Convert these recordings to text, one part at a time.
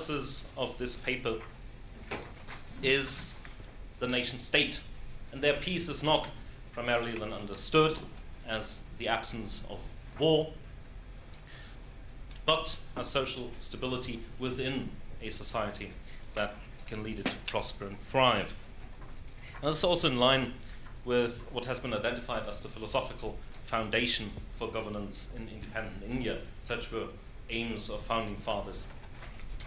analysis of this paper is the nation state. And their peace is not primarily then understood as the absence of war, but as social stability within a society that can lead it to prosper and thrive. And this is also in line with what has been identified as the philosophical foundation for governance in independent India. Such were aims of founding fathers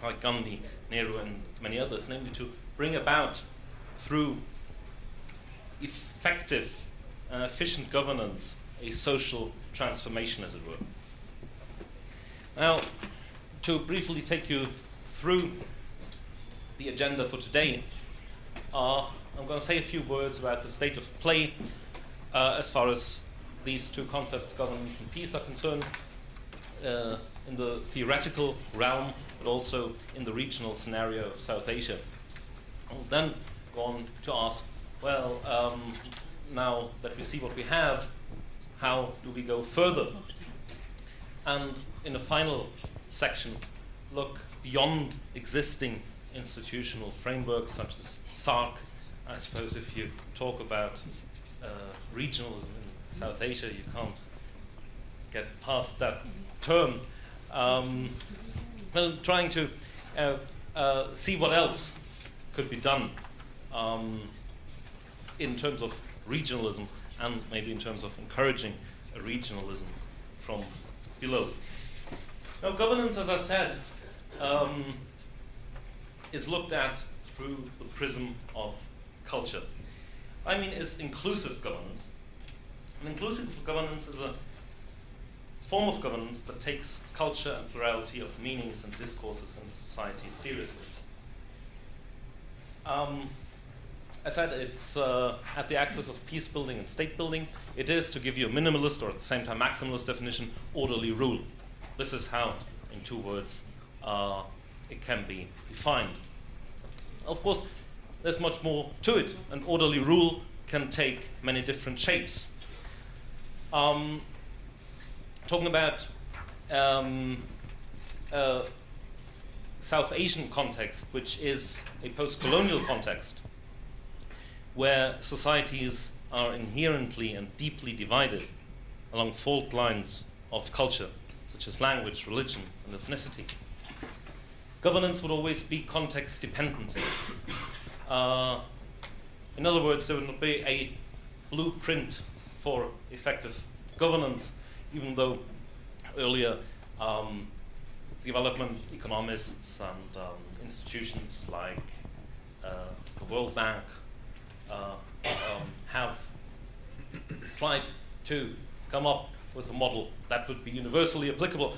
like Gandhi, Nehru, and many others, namely to bring about through effective and efficient governance a social transformation, as it were. Now, to briefly take you through the agenda for today, I'm going to say a few words about the state of play as far as these two concepts, governance and peace, are concerned, in the theoretical realm, but also in the regional scenario of South Asia. I'll then go on to ask, well, now that we see what we have, how do we go further? And in the final section, look beyond existing institutional frameworks such as SARC. I suppose if you talk about regionalism in South Asia, you can't get past that term. Well, trying to see what else could be done in terms of regionalism, and maybe in terms of encouraging a regionalism from below. Now, governance, as I said, is looked at through the prism of culture. I mean, is inclusive governance. And inclusive governance is a form of governance that takes culture and plurality of meanings and discourses in society seriously. I said it's at the axis of peace building and state building. It is, to give you a minimalist or at the same time maximalist definition, orderly rule. This is how, in two words, it can be defined. Of course, there's much more to it, and orderly rule can take many different shapes. Talking about South Asian context, which is a post-colonial context, where societies are inherently and deeply divided along fault lines of culture, such as language, religion, and ethnicity. Governance would always be context dependent. In other words, there would not be a blueprint for effective governance, even though earlier development economists and institutions like the World Bank have tried to come up with a model that would be universally applicable.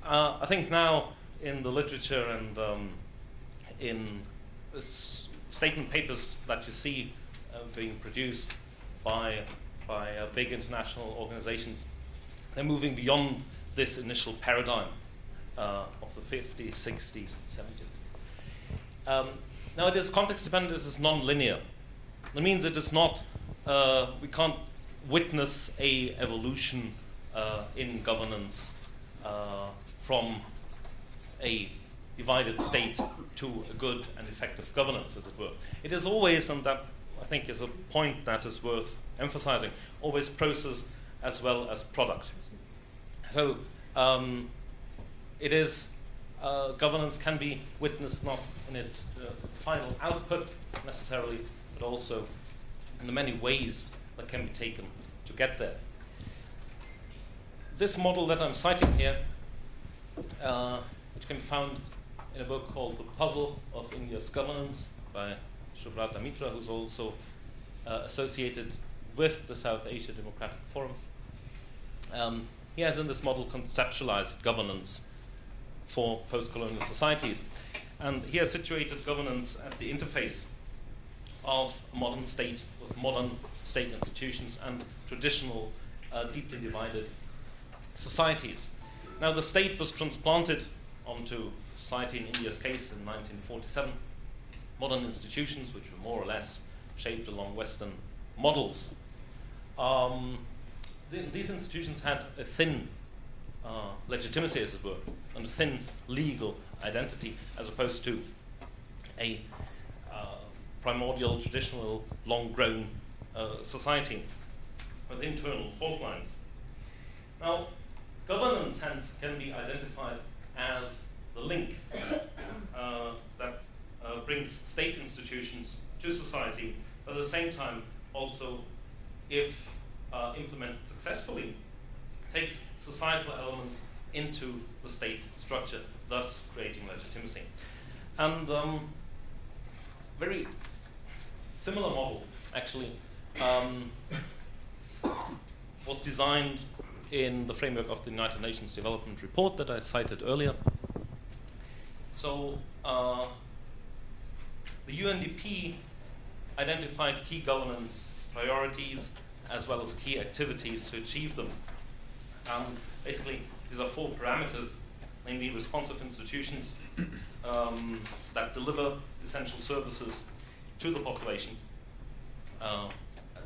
I think now in the literature and in statement papers that you see being produced by big international organizations, they're moving beyond this initial paradigm of the 50s, 60s, and 70s. Now it is context dependent, it is non-linear. That means it is not, we can't witness a evolution in governance from a divided state to a good and effective governance, as it were. It is always, and that I think is a point that is worth emphasizing, always process as well as product. So it is, governance can be witnessed not in its final output necessarily, but also in the many ways that can be taken to get there. This model that I'm citing here, which can be found in a book called The Puzzle of India's Governance by Subrata Mitra, who's also associated with the South Asia Democratic Forum. He has in this model conceptualized governance for post-colonial societies. And he has situated governance at the interface of a modern state with modern state institutions and traditional, deeply divided societies. Now, the state was transplanted onto society in India's case in 1947. Modern institutions, which were more or less shaped along Western models. These institutions had a thin legitimacy, as it were, and a thin legal identity, as opposed to a primordial, traditional, long-grown society with internal fault lines. Now, governance, hence, can be identified as the link that brings state institutions to society, but at the same time also, if implemented successfully, takes societal elements into the state structure, thus creating legitimacy. And very similar model, actually, was designed in the framework of the United Nations Development Report that I cited earlier. So the UNDP identified key governance priorities as well as key activities to achieve them. Basically, these are 4 parameters, namely responsive institutions that deliver essential services to the population.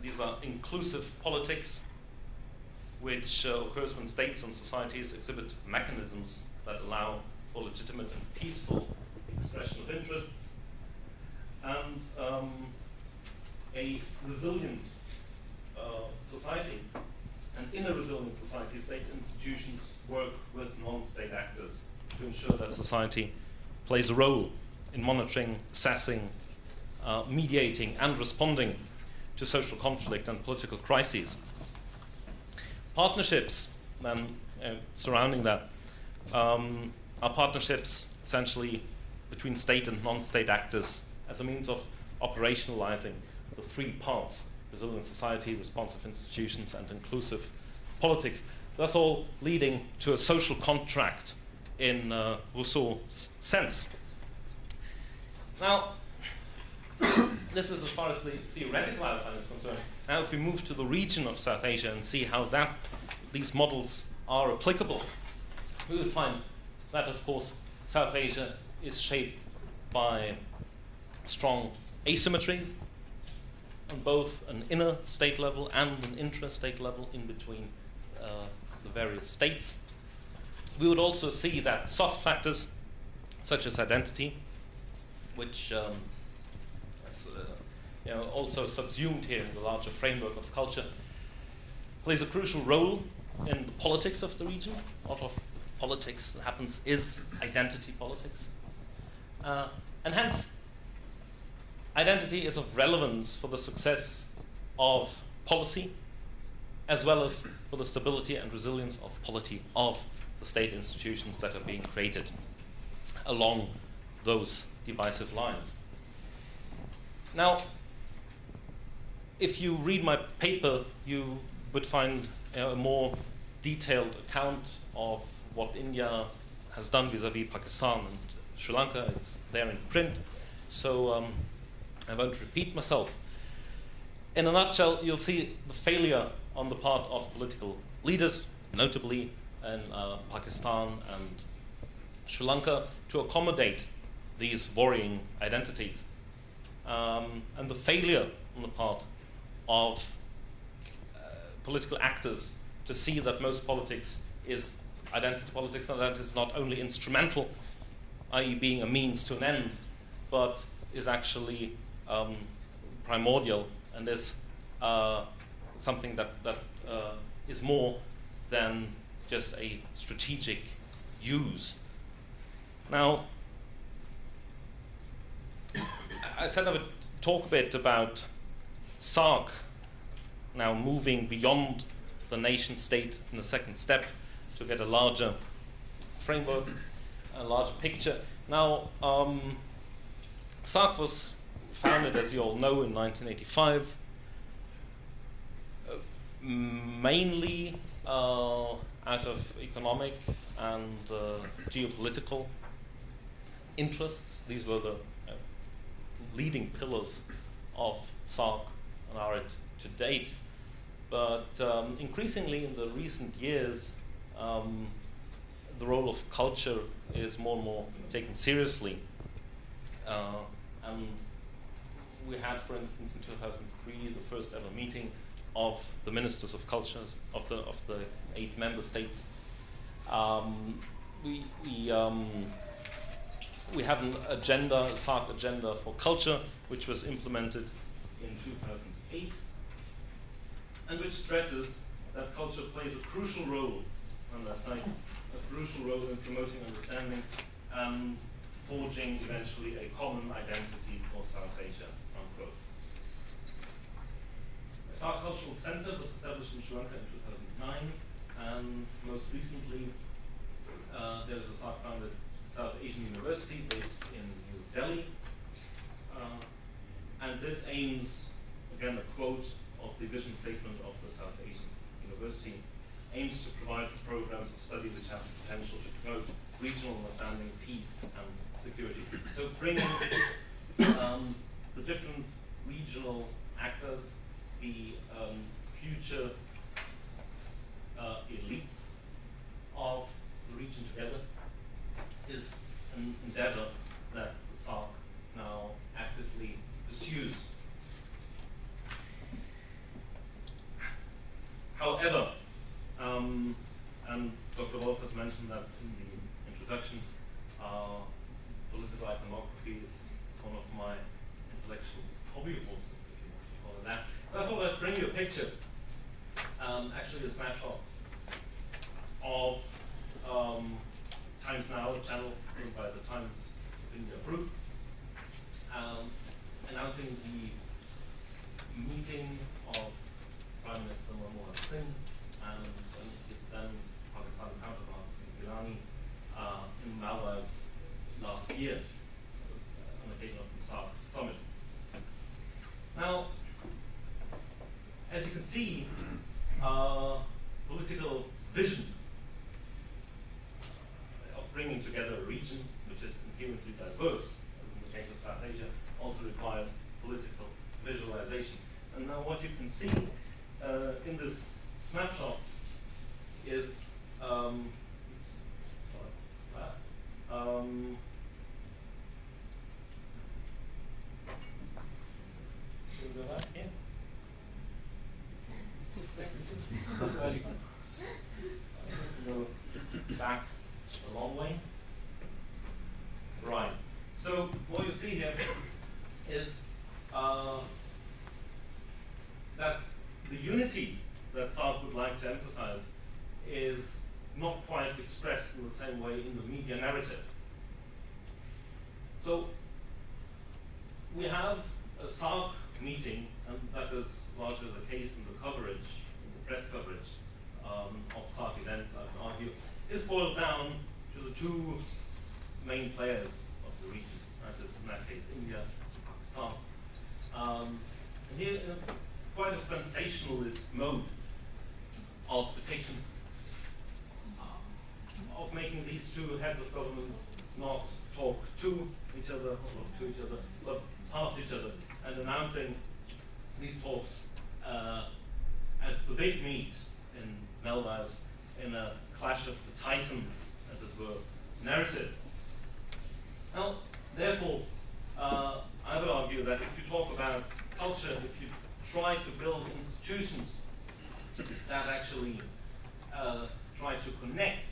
These are inclusive politics, which occurs when states and societies exhibit mechanisms that allow for legitimate and peaceful expression of interests, and a resilient society. And in a resilient society, state institutions work with non-state actors to ensure that society plays a role in monitoring, assessing, mediating, and responding to social conflict and political crises. Partnerships, then, surrounding that, are partnerships essentially between state and non-state actors as a means of operationalizing the 3 parts: resilient society, responsive institutions, and inclusive politics. That's all leading to a social contract in Rousseau's sense. Now, this is as far as the theoretical outline is concerned. Now, if we move to the region of South Asia and see how these models are applicable, we would find that, of course, South Asia is shaped by strong asymmetries on both an inner state level and an intra-state level in between the various states. We would also see that soft factors, such as identity, which is also subsumed here in the larger framework of culture, plays a crucial role in the politics of the region. A lot of politics that happens is identity politics. And hence, identity is of relevance for the success of policy, as well as for the stability and resilience of polity of the state institutions that are being created along those divisive lines. Now, if you read my paper, you would find a more detailed account of what India has done vis-à-vis Pakistan and Sri Lanka. It's there in print, so I won't repeat myself. In a nutshell, you'll see the failure on the part of political leaders, notably in Pakistan and Sri Lanka, to accommodate these warring identities. And the failure on the part of political actors to see that most politics is identity politics, and that it is not only instrumental, i.e. being a means to an end, but is actually primordial and is something that is more than just a strategic use. Now, I said I would talk a bit about SARC now moving beyond the nation state in the second step to get a larger framework, a larger picture. Now, SARC was founded, as you all know, in 1985, mainly out of economic and geopolitical interests. These were the leading pillars of SARC and are it to date. But increasingly in the recent years, the role of culture is more and more taken seriously. And we had, for instance, in 2003, the first ever meeting of the ministers of cultures of the 8 member states. We we have an agenda, a SARC agenda for culture, which was implemented in 2008, and which stresses that culture plays a crucial role on that side, a crucial role in promoting understanding and forging eventually a common identity for South Asia, unquote. The SARC Cultural Center was established in Sri Lanka in 2009, and most recently there is a SARC-founded South Asian University based in New Delhi. And this aims, again, a quote of the vision statement of the South Asian University, aims to provide for programs of study which have the potential to promote regional understanding, peace, and security. So bringing the different regional actors, the future elites of the region together is an endeavor that the SARC now actively pursues. However, and Dr. Wolf has mentioned that in the introduction, political iconography is one of my intellectual hobby horses, if you want to call it that. So I thought I'd bring you a picture, actually a snapshot of Times Now, a channel run by the Times of India group, announcing the meeting of Prime Minister Manmohan Singh and his then Pakistani counterpart, Gilani, in Maldives last year. That was on occasion of the SARC summit. Now, as you can see, political vision of bringing together a region which is inherently diverse, as in the case of South Asia, also requires political visualization. And now what you can see in this snapshot is should we go back here? Go back a long way. Right. So what you see here is that the unity that SARC would like to emphasize is not quite expressed in the same way in the media narrative. So we have a SARC meeting, and that is largely the case in the coverage, in the press coverage of SARC events, I would argue, is boiled down to the two main players of the region, that is in that case India and Pakistan. And here in quite a sensationalist mode of depiction, of making these two heads of government not talk to each other, or not to each other, but past each other, and announcing these talks as the big meet in Maldives in a clash of the titans, as it were, narrative. Now, therefore, I would argue that if you talk about culture, if you try to build institutions that actually try to connect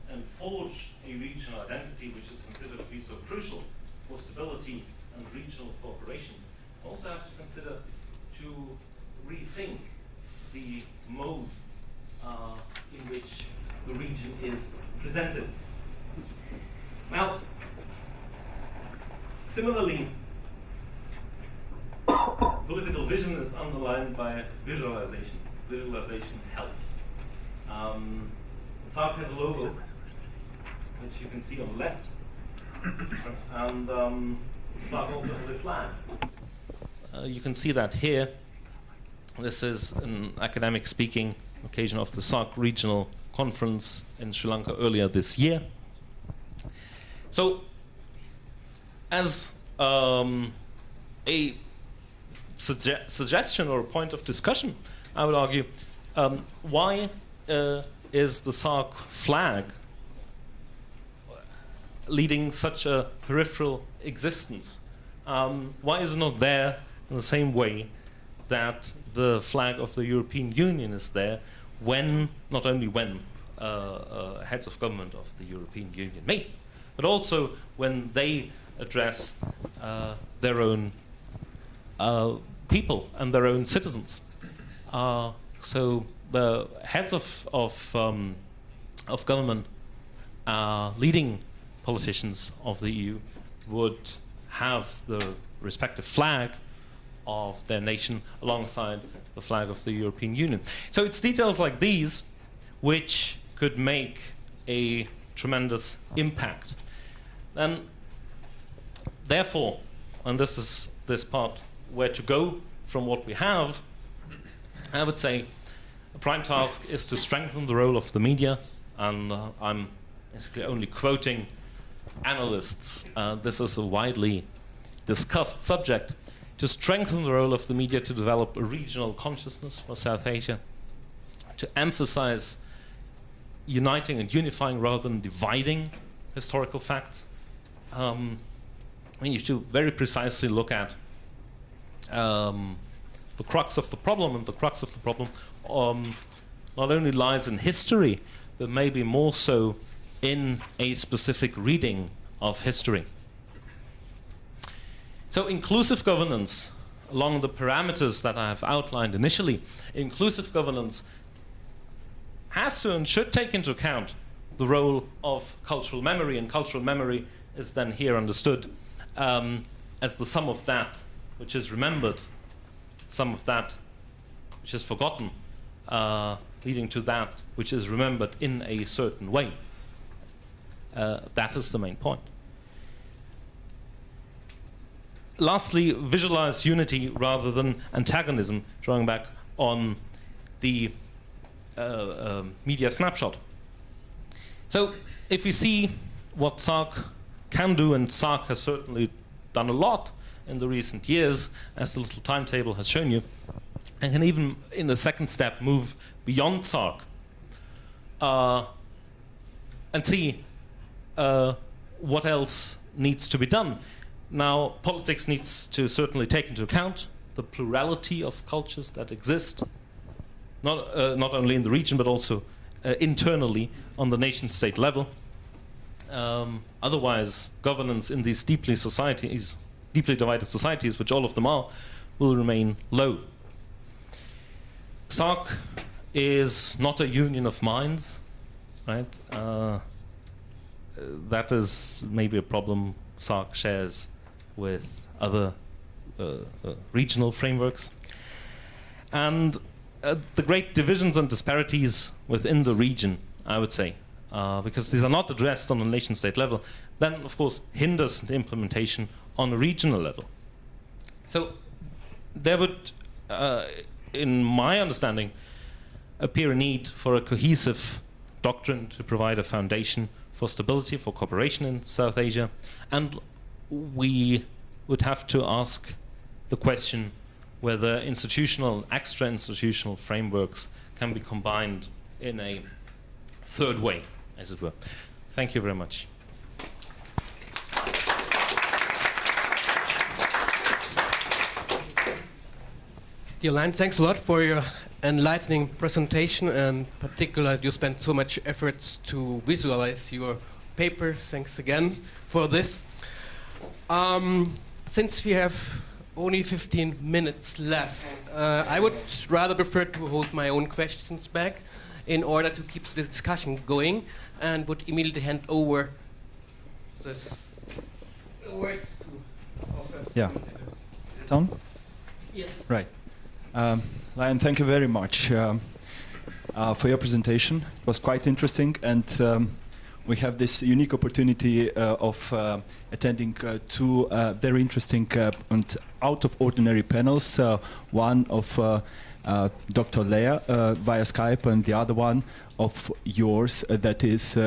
and forge a regional identity, which is considered to be so crucial for stability and regional cooperation, you also have to consider to rethink the mode in which the region is presented. Now, similarly, political vision is underlined by visualization. Visualization helps. SARC has a logo, which you can see on the left, and SARC also has a flag. You can see that here. This is an academic speaking occasion of the SARC Regional Conference in Sri Lanka earlier this year. So, as a suggestion or a point of discussion, I would argue, why is the SARC flag leading such a peripheral existence? Why is it not there in the same way that the flag of the European Union is there when, not only when heads of government of the European Union meet, but also when they address their own people and their own citizens. So the heads of government, leading politicians of the EU, would have the respective flag of their nation alongside the flag of the European Union. So it's details like these which could make a tremendous impact. And therefore, and this is this part, where to go from what we have, I would say a prime task is to strengthen the role of the media, and I'm basically only quoting analysts. This is a widely discussed subject. To strengthen the role of the media to develop a regional consciousness for South Asia, to emphasize uniting and unifying rather than dividing historical facts. We need to very precisely look at the crux of the problem, and the crux of the problem not only lies in history, but maybe more so in a specific reading of history. So inclusive governance, along the parameters that I have outlined initially, inclusive governance has to and should take into account the role of cultural memory, and cultural memory is then here understood as the sum of that which is remembered, sum of that which is forgotten, leading to that which is remembered in a certain way. That is the main point. Lastly, visualize unity rather than antagonism, drawing back on the media snapshot. So if we see what SARC can do, and SARC has certainly done a lot in the recent years, as the little timetable has shown you, and can even, in the second step, move beyond SARC and see what else needs to be done. Now, politics needs to certainly take into account the plurality of cultures that exist, not only in the region, but also internally on the nation-state level. Otherwise, governance in these deeply divided societies, which all of them are, will remain low. SARC is not a union of minds, right? That is maybe a problem SARC shares with other regional frameworks. And the great divisions and disparities within the region, I would say, because these are not addressed on a nation-state level, then of course hinders the implementation on a regional level. So there would, in my understanding, appear a need for a cohesive doctrine to provide a foundation for stability, for cooperation in South Asia, and we would have to ask the question whether institutional and extra-institutional frameworks can be combined in a third way, as it were. Thank you very much. Dear Lion, thanks a lot for your enlightening presentation, and particularly you spent so much efforts to visualize your paper. Thanks again for this. Since we have only 15 minutes left, I would rather prefer to hold my own questions back in order to keep the discussion going, and would immediately hand over this words to. Yeah. Is it on? Yes. Right. Lion, thank you very much for your presentation. It was quite interesting, and we have this unique opportunity of attending two very interesting and out-of-ordinary panels. One of Dr. Lea via Skype, and the other one of yours that is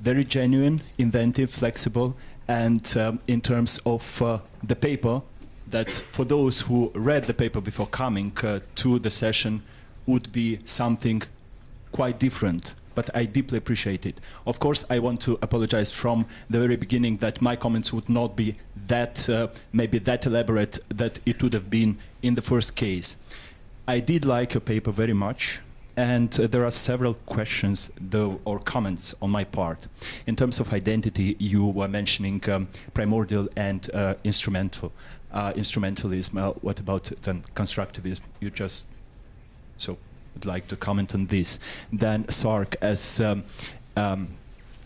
very genuine, inventive, flexible, and in terms of the paper, that for those who read the paper before coming to the session would be something quite different. But I deeply appreciate it. Of course, I want to apologize from the very beginning that my comments would not be that, maybe that elaborate that it would have been in the first case. I did like your paper very much. And there are several questions though, or comments on my part. In terms of identity, you were mentioning primordial and instrumentalism. What about constructivism? You just would like to comment on this. Then SARC as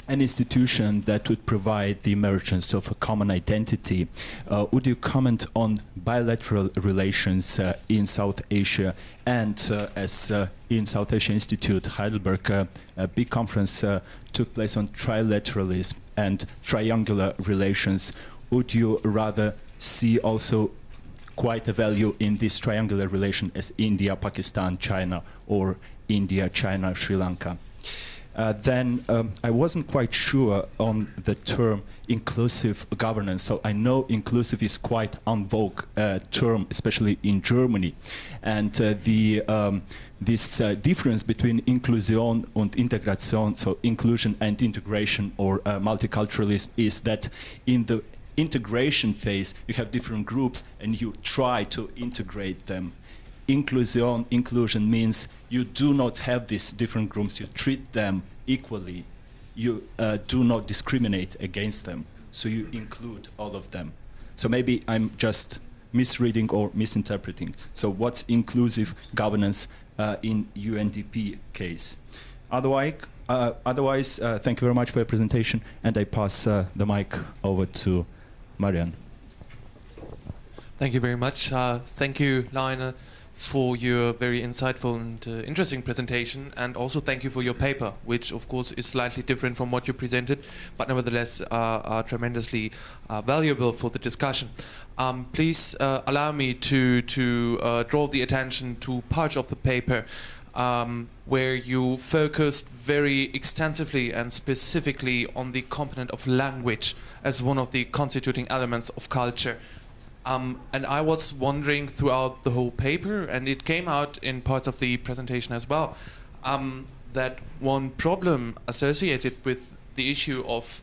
an institution that would provide the emergence of a common identity. Would you comment on bilateral relations in South Asia and as in South Asia Institute, Heidelberg, a big conference took place on trilateralism and triangular relations. Would you rather see also quite a value in this triangular relation as India, Pakistan, China, or India, China, Sri Lanka? Then I wasn't quite sure on the term inclusive governance. So I know inclusive is quite en vogue term, especially in Germany. And this difference between Inklusion and Integration, so inclusion and integration or multiculturalism, is that in the integration phase you have different groups and you try to integrate them. Inclusion means you do not have these different groups, you treat them equally, you do not discriminate against them, so you include all of them. So maybe I'm just misreading or misinterpreting. So what's inclusive governance in UNDP case? Otherwise, thank you very much for your presentation, and I pass the mic over to Marian. Thank you very much. Thank you, Lion, for your very insightful and interesting presentation, and also thank you for your paper, which of course is slightly different from what you presented, but nevertheless are tremendously valuable for the discussion. Please allow me to draw the attention to parts of the paper where you focused very extensively and specifically on the component of language as one of the constituting elements of culture. And I was wondering throughout the whole paper, and it came out in parts of the presentation as well, that one problem associated with the issue of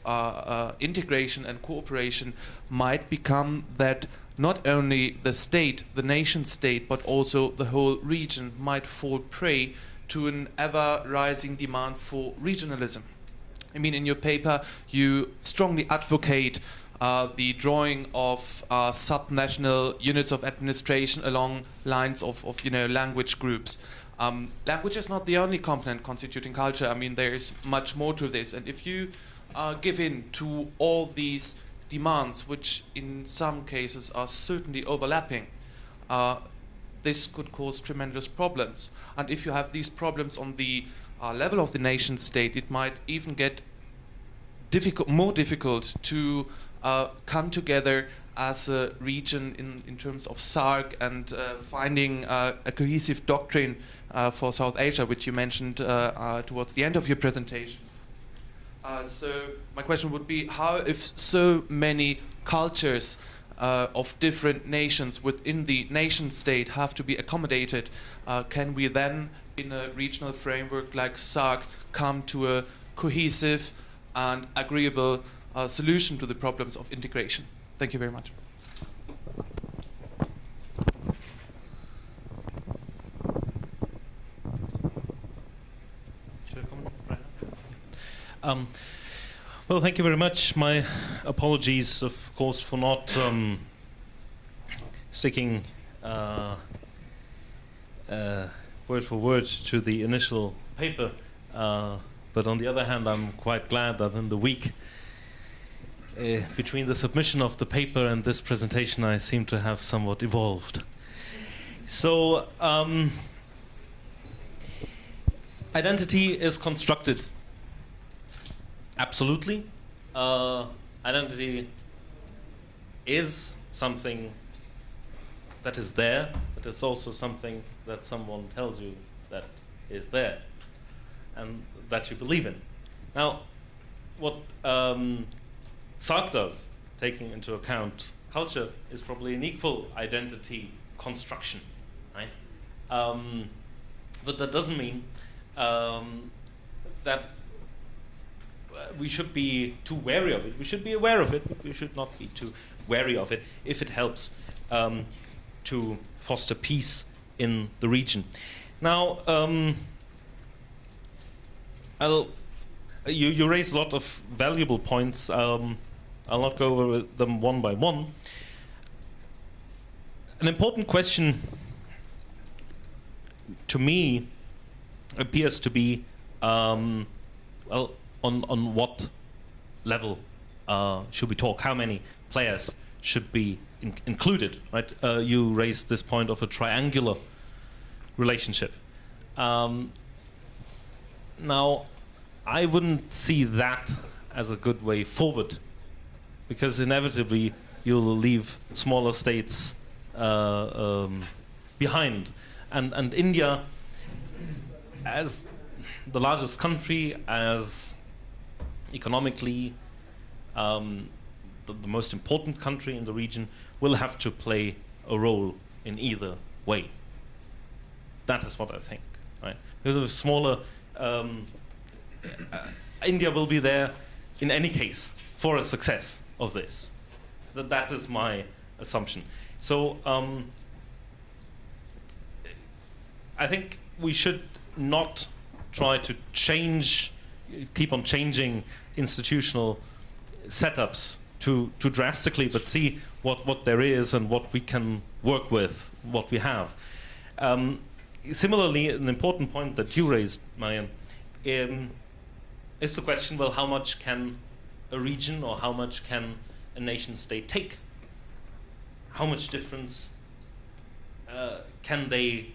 integration and cooperation might become that not only the state, the nation state, but also the whole region might fall prey to an ever-rising demand for regionalism. I mean, in your paper, you strongly advocate the drawing of subnational units of administration along lines of language groups. Language is not the only component constituting culture. I mean, there is much more to this. And if you give in to all these demands, which in some cases are certainly overlapping, this could cause tremendous problems. And if you have these problems on the level of the nation state, it might even get more difficult to come together as a region in terms of SARC and finding a cohesive doctrine for South Asia, which you mentioned towards the end of your presentation. So my question would be, how, if so many cultures of different nations within the nation state have to be accommodated, can we then, in a regional framework like SARC, come to a cohesive and agreeable solution to the problems of integration? Thank you very much. Should I come right now? Well, thank you very much. My apologies, of course, for not sticking word for word to the initial paper. But on the other hand, I'm quite glad that in the week between the submission of the paper and this presentation, I seem to have somewhat evolved. So, identity is constructed. Absolutely. Identity is something that is there, but it's also something that someone tells you that is there and that you believe in. Now, what SARC does, taking into account culture, is probably an equal identity construction, right? But that doesn't mean that we should be too wary of it. We should be aware of it, but we should not be too wary of it if it helps to foster peace in the region. Now, You raised a lot of valuable points. I'll not go over them one by one. An important question to me appears to be, on what level should we talk? How many players should be included? Right? You raised this point of a triangular relationship. Now, I wouldn't see that as a good way forward, because inevitably you'll leave smaller states behind. And India, as the largest country, as economically the most important country in the region, will have to play a role in either way. That is what I think, right? Because of smaller, India will be there in any case for a success of this. That is my assumption. So I think we should not try to keep on changing institutional setups too drastically, but see what there is and what we can work with, what we have. Similarly, an important point that you raised, Marian, is the question, well, how much can a region or how much can a nation state take? How much difference can they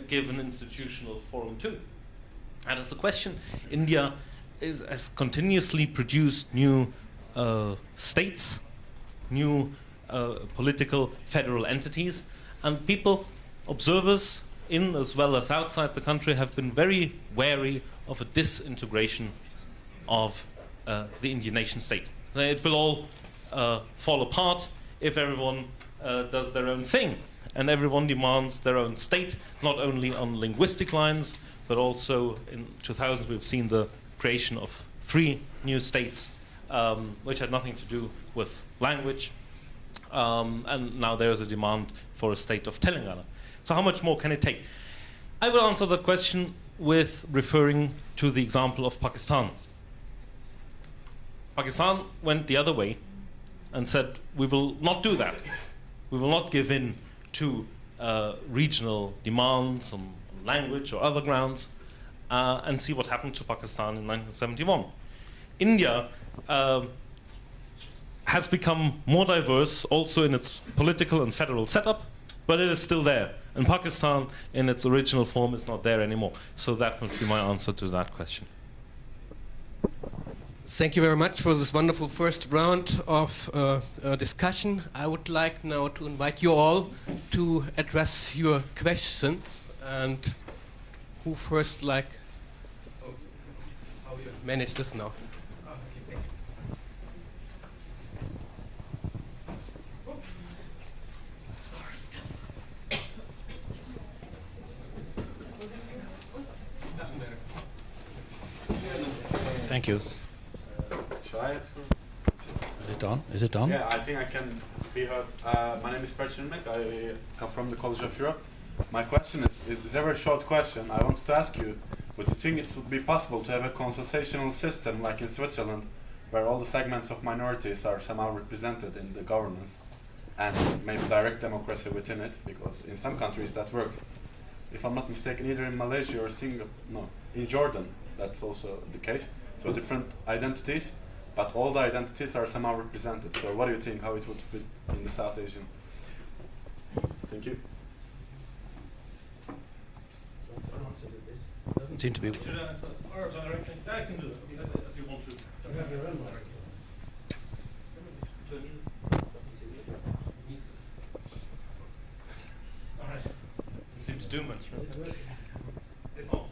give an institutional forum to? That is the question. India has continuously produced new states, new political federal entities, and people, observers in as well as outside the country, have been very wary of a disintegration of the Indian nation state. It will all fall apart if everyone does their own thing, and everyone demands their own state, not only on linguistic lines, but also in 2000 we've seen the creation of 3 new states, which had nothing to do with language, and now there is a demand for a state of Telangana. So how much more can it take? I will answer that question with referring to the example of Pakistan. Pakistan went the other way and said, we will not do that. We will not give in to regional demands on language or other grounds, and see what happened to Pakistan in 1971. India has become more diverse also in its political and federal setup, but it is still there. And Pakistan in its original form is not there anymore. So that would be my answer to that question. Thank you very much for this wonderful first round of discussion. I would like now to invite you all to address your questions. And who first how you manage this now? Thank you. Shall I? Is it on? Is it on? Yeah, I think I can be heard. My name is Perchinmek. I come from the College of Europe. My question is a very short question. I wanted to ask you, would you think it would be possible to have a consultational system like in Switzerland, where all the segments of minorities are somehow represented in the governance, and maybe direct democracy within it? Because in some countries that works. If I'm not mistaken, either in Malaysia or in Jordan, that's also the case. So different identities, but all the identities are somehow represented. So what do you think, how it would fit in the South Asian? Thank you. Doesn't seem to be. Should I answer? Or directly? I can do it, as you want to. All right. Doesn't seem to do much. Right? It's on.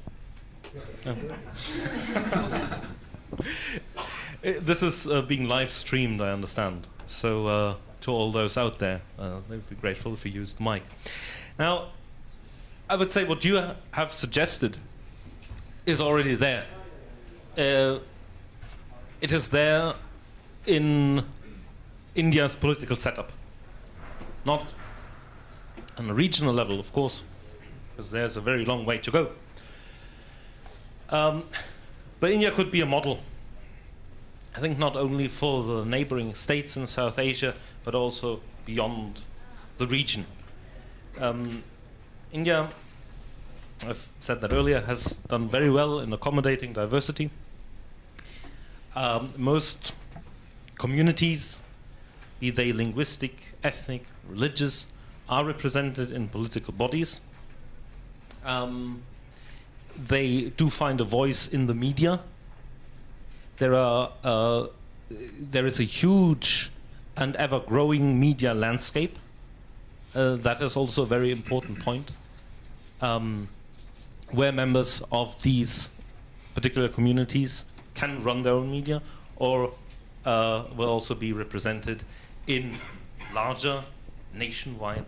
This is being live streamed, I understand. So to all those out there, they would be grateful if you used the mic. Now, I would say what you have suggested is already there. It is there in India's political setup. Not on a regional level, of course, because there's a very long way to go. But India could be a model, I think, not only for the neighboring states in South Asia, but also beyond the region. India, I've said that earlier, has done very well in accommodating diversity. Most communities, be they linguistic, ethnic, religious, are represented in political bodies. They do find a voice in the media. There is a huge and ever-growing media landscape. That is also a very important point, where members of these particular communities can run their own media, or will also be represented in larger nationwide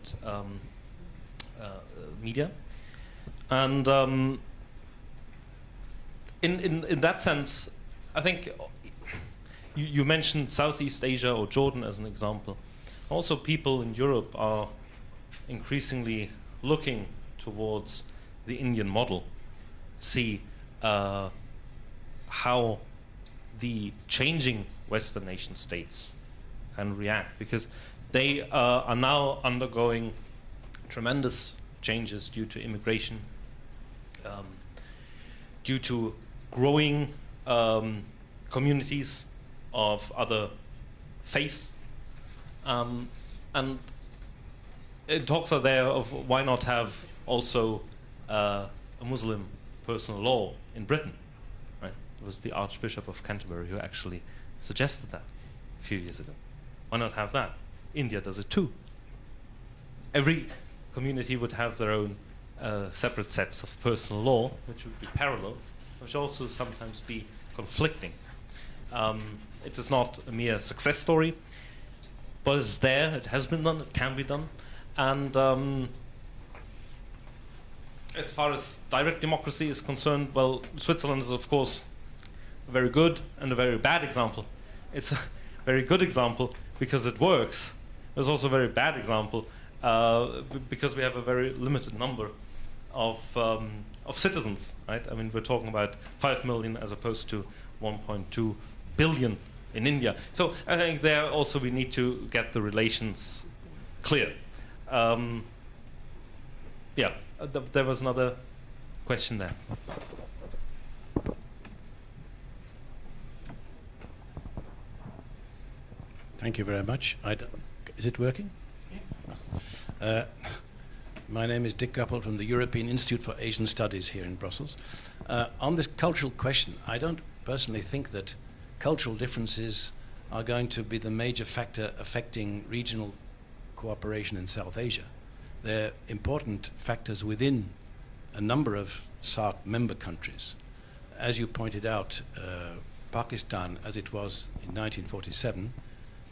media. And in that sense, I think you mentioned Southeast Asia or Jordan as an example. Also, people in Europe are increasingly looking towards the Indian model, see how the changing Western nation states can react, because they are now undergoing tremendous changes due to immigration, due to growing communities of other faiths, and talks are there of why not have also a Muslim personal law in Britain. Right? It was the Archbishop of Canterbury who actually suggested that a few years ago. Why not have that? India does it too. Every community would have their own separate sets of personal law, which would be parallel, which also sometimes be conflicting. It is not a mere success story, but it's there, it has been done, it can be done. And as far as direct democracy is concerned, well, Switzerland is, of course, a very good and a very bad example. It's a very good example because it works. It's also a very bad example because we have a very limited number of citizens, right? I mean, we're talking about 5 million as opposed to 1.2 billion in India. So I think there also we need to get the relations clear. There was another question there. Thank you very much. Is it working? My name is Dick Guppel from the European Institute for Asian Studies here in Brussels. On this cultural question, I don't personally think that cultural differences are going to be the major factor affecting regional cooperation in South Asia. They're important factors within a number of SAARC member countries. As you pointed out, Pakistan, as it was in 1947,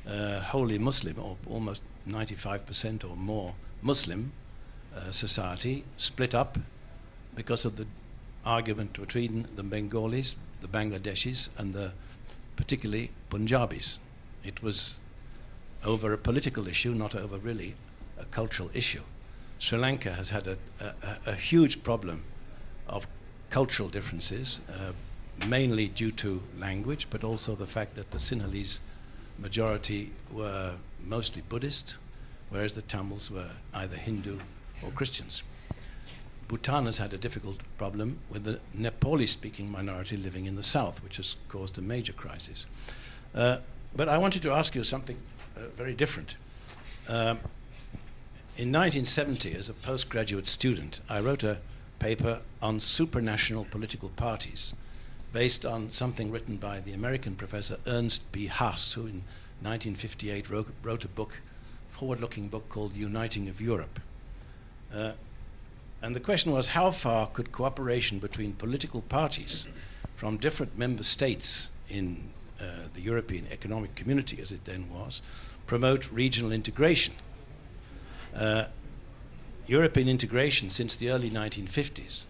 wholly Muslim, or almost 95% or more Muslim society, split up because of the argument between the Bengalis, the Bangladeshis, and the particularly Punjabis. It was over a political issue, not over really a cultural issue. Sri Lanka has had a huge problem of cultural differences, mainly due to language, but also the fact that the Sinhalese majority were mostly Buddhist, whereas the Tamils were either Hindu or Christians. Bhutan has had a difficult problem with the Nepali-speaking minority living in the south, which has caused a major crisis. But I wanted to ask you something very different. In 1970, as a postgraduate student, I wrote a paper on supranational political parties based on something written by the American professor Ernst B. Haas, who in 1958 wrote a book, forward-looking book called Uniting of Europe. And the question was, how far could cooperation between political parties from different member states in the European Economic Community, as it then was, promote regional integration? European integration since the early 1950s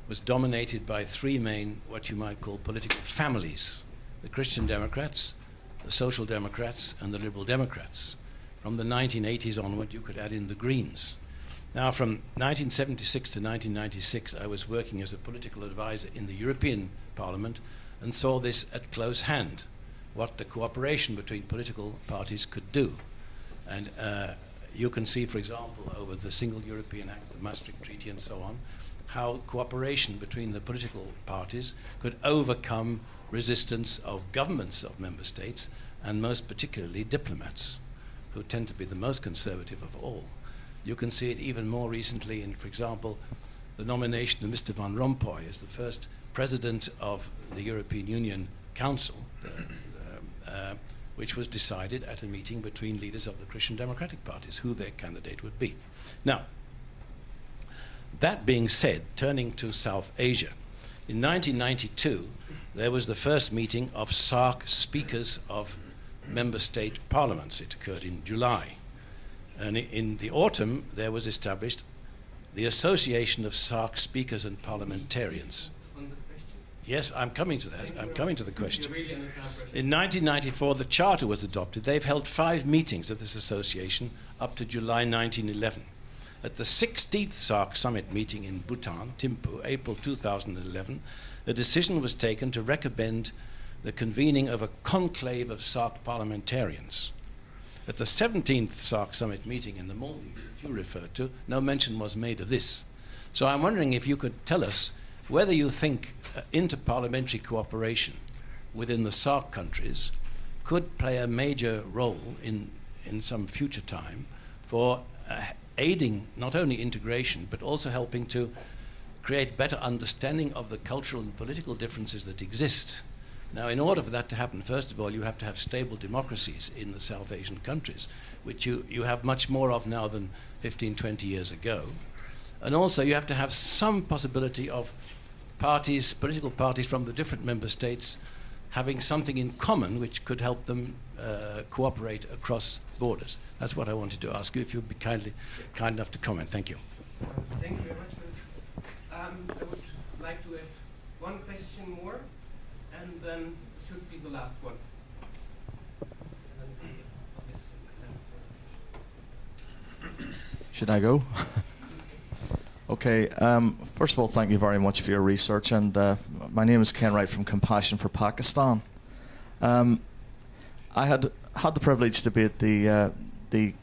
was dominated by three main, what you might call, political families: the Christian Democrats, the Social Democrats, and the Liberal Democrats. From the 1980s onward, you could add in the Greens. Now, from 1976 to 1996, I was working as a political advisor in the European Parliament and saw this at close hand, what the cooperation between political parties could do. And you can see, for example, over the Single European Act, the Maastricht Treaty and so on, how cooperation between the political parties could overcome resistance of governments of member states, and most particularly diplomats, who tend to be the most conservative of all. You can see it even more recently in, for example, the nomination of Mr. Van Rompuy as the first president of the European Union Council, which was decided at a meeting between leaders of the Christian Democratic parties, who their candidate would be. Now, that being said, turning to South Asia, in 1992, there was the first meeting of SAARC speakers of member state parliaments. It occurred in July. And in the autumn, there was established the Association of SAARC Speakers and Parliamentarians. Yes, I'm coming to that. I'm coming to the question. In 1994, the charter was adopted. They've held 5 meetings of this association up to July 1911. At the 16th SAARC summit meeting in Bhutan, Thimphu, April 2011, a decision was taken to recommend the convening of a conclave of SAARC parliamentarians. At the 17th SAARC summit meeting in the Maldives, which you referred to, no mention was made of this. So I'm wondering if you could tell us whether you think interparliamentary cooperation within the SAARC countries could play a major role in some future time for aiding not only integration, but also helping to create better understanding of the cultural and political differences that exist. Now, in order for that to happen, first of all, you have to have stable democracies in the South Asian countries, which you have much more of now than 15, 20 years ago. And also, you have to have some possibility of parties, political parties from the different member states having something in common which could help them cooperate across borders. That's what I wanted to ask you, if you'd be kind enough to comment. Thank you. Thank you very much. I would like to have one question more, and then should be the last one. Should I go? Okay. First of all, thank you very much for your research. And my name is Ken Wright from Compassion for Pakistan. I had the privilege to be at the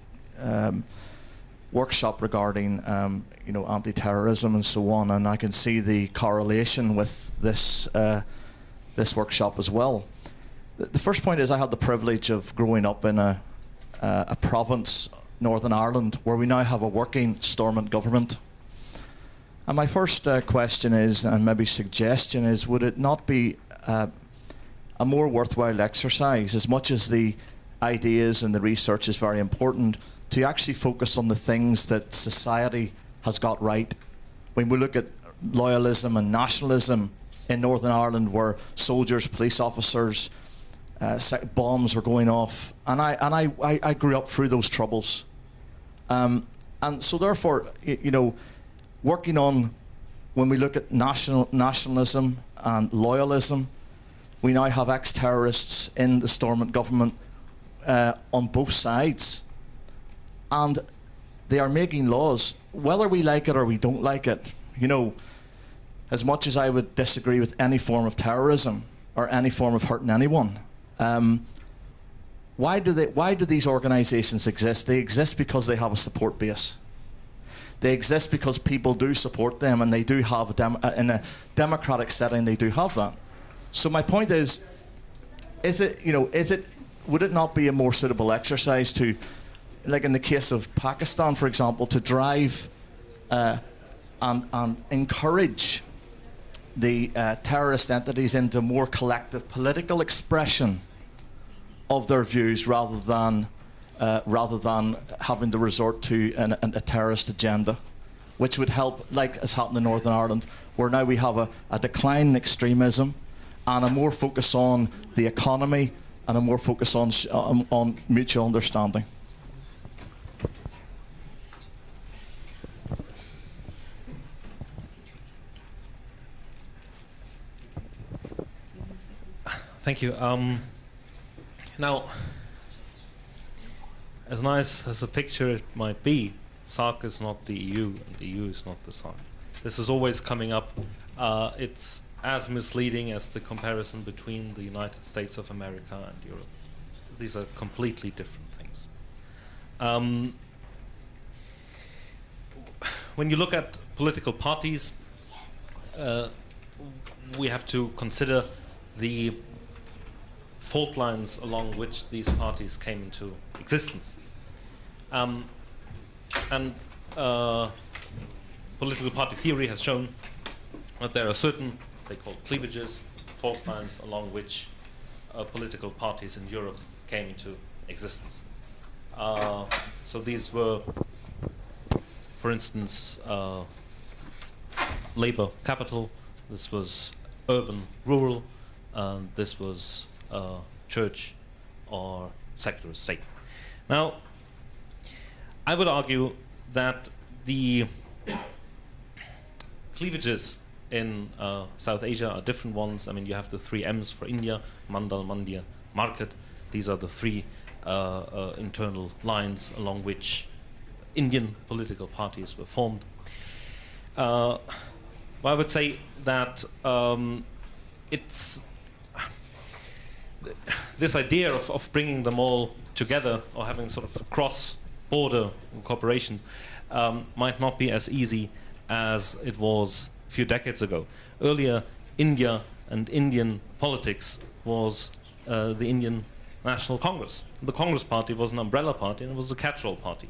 workshop regarding anti-terrorism and so on, and I can see the correlation with this workshop as well. The first point is I had the privilege of growing up in a province, Northern Ireland, where we now have a working Stormont government. And my first question is, and maybe suggestion is, would it not be a more worthwhile exercise, as much as the ideas and the research is very important, to actually focus on the things that society has got right? When we look at loyalism and nationalism in Northern Ireland, where soldiers, police officers, bombs were going off, and I grew up through those troubles, and so therefore, working on, when we look at nationalism and loyalism, we now have ex-terrorists in the Stormont government on both sides, and they are making laws, whether we like it or we don't like it. As much as I would disagree with any form of terrorism or any form of hurting anyone, why do these organizations exist? They exist because they have a support base. They exist because people do support them, and they do have in a democratic setting, they do have that. So my point is would it not be a more suitable exercise to, like in the case of Pakistan, for example, to drive and encourage the terrorist entities into more collective political expression of their views, rather than having to resort to a terrorist agenda, which would help, like has happened in Northern Ireland, where now we have a decline in extremism and a more focus on the economy and a more focus on mutual understanding. Thank you. Now, as nice as a picture it might be, SARC is not the EU, and the EU is not the SARC. This is always coming up. It's as misleading as the comparison between the United States of America and Europe. These are completely different things. When you look at political parties, we have to consider the fault lines along which these parties came into existence. Political party theory has shown that there are certain, they call cleavages, fault lines along which political parties in Europe came into existence. So these were, for instance, labor capital, this was urban rural, this was church or secular state. Now, I would argue that the cleavages in South Asia are different ones. I mean, you have the 3 M's for India: Mandal, Mandya, Market. These are the 3 internal lines along which Indian political parties were formed. Well, I would say that it's this idea of bringing them all together or having sort of cross-border corporations might not be as easy as it was a few decades ago. Earlier, India and Indian politics was the Indian National Congress. The Congress Party was an umbrella party and it was a catch-all party.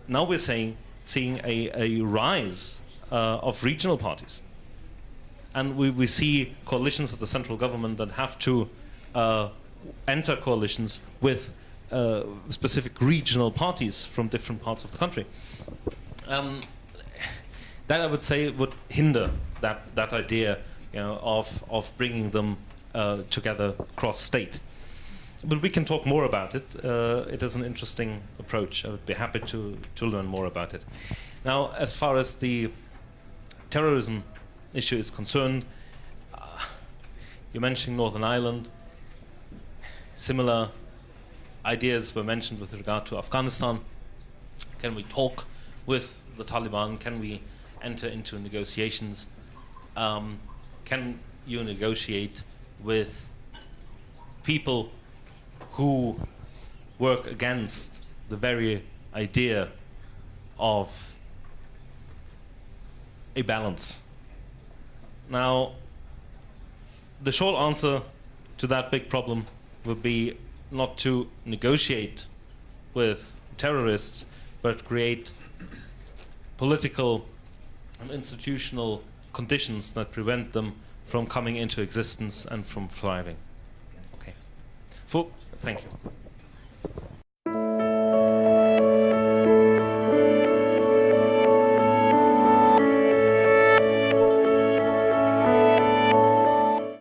Now we're seeing a rise of regional parties. And we see coalitions of the central government that have to enter coalitions with specific regional parties from different parts of the country. That I would say would hinder that idea, of bringing them together cross-state. But we can talk more about it. It is an interesting approach. I would be happy to learn more about it. Now, as far as the terrorism issue is concerned, you mentioned Northern Ireland. Similar ideas were mentioned with regard to Afghanistan. Can we talk with the Taliban? Can we enter into negotiations? Can you negotiate with people who work against the very idea of a balance? Now, the short answer to that big problem would be not to negotiate with terrorists, but create political and institutional conditions that prevent them from coming into existence and from thriving. Okay. Thank you.